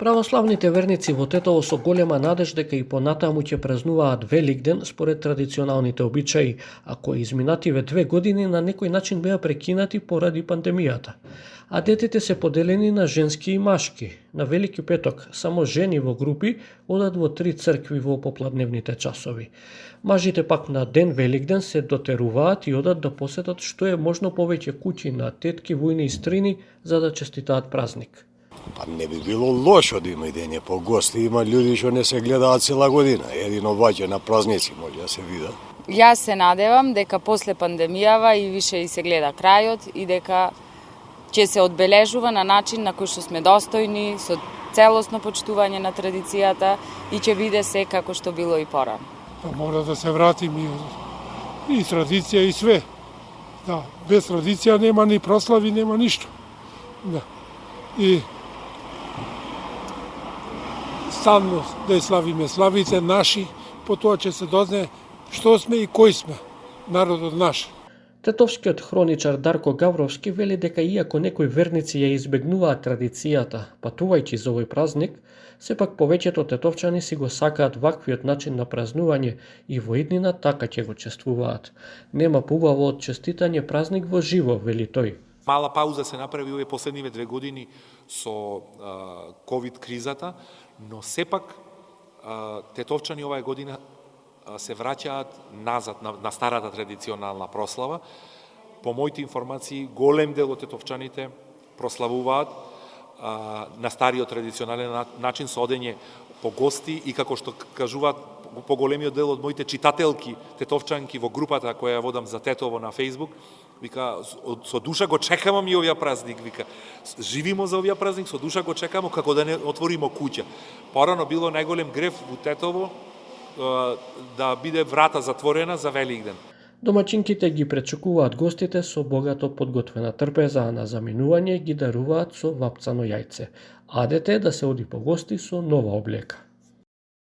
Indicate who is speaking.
Speaker 1: Православните верници во Тетово со голема надеж дека и понатаму ќе празнуваат Великден според традиционалните обичаи, а кои изминативе 2 години на некој начин беа прекинати поради пандемијата. А детите се поделени на женски и машки. На Велики петок само жени во групи одат во 3 цркви во попладневните часови. Мажите пак на ден Великден се дотеруваат и одат да посетат што е можно повеќе куќи на тетки, вујни и стрини за да честитаат празник.
Speaker 2: Па не би било лошо да има идење по гости, има луѓе што не се гледаат цела година, едино ваќе на празници може да се видат.
Speaker 3: Јас се надевам дека после пандемијава и више и се гледа крајот и дека ќе се одбележува на начин на кој што сме достојни, со целосно почитување на традицијата и ќе биде се како што било и порано.
Speaker 4: Па мора да се вратим и традиција и све. Да, без традиција нема ни прослави, нема ништо. Да. И стално да ја славиме славите наши, потоа ќе се дознае што сме и кој сме, народот наш.
Speaker 1: Тетовскиот хроничар Дарко Гавровски вели дека иако некои верници ја избегнуваат традицијата, патувајќи за овој празник, сепак повеќето тетовчани си го сакаат ваквиот начин на празнување и во иднина така ќе го чествуваат. Нема поубаво од честитање празник во живо, вели тој.
Speaker 5: Мала пауза се направи овие последниве 2 години со ковид кризата, но сепак тетовчани оваа година се враќаат назад на старата традиционална прослава. По моите информации, голем дел од тетовчаните прославуваат на стариот традиционален начин со одење по гости и како што кажуваат поголемиот дел од моите читателки тетовчанки во групата која ја водам за Тетово на Facebook, вика, со душа го чекамо ми овој празник, вика, живимо за овој празник, со душа го чекамо како да не отворимо куќа. Порано било најголем грев во Тетово да биде врата затворена за Великден.
Speaker 1: Домаќинките ги пречекуваат гостите со богато подготвена трпеза, а на заминување ги даруваат со вапцано јајце. А дете да се оди по гости со нова облека.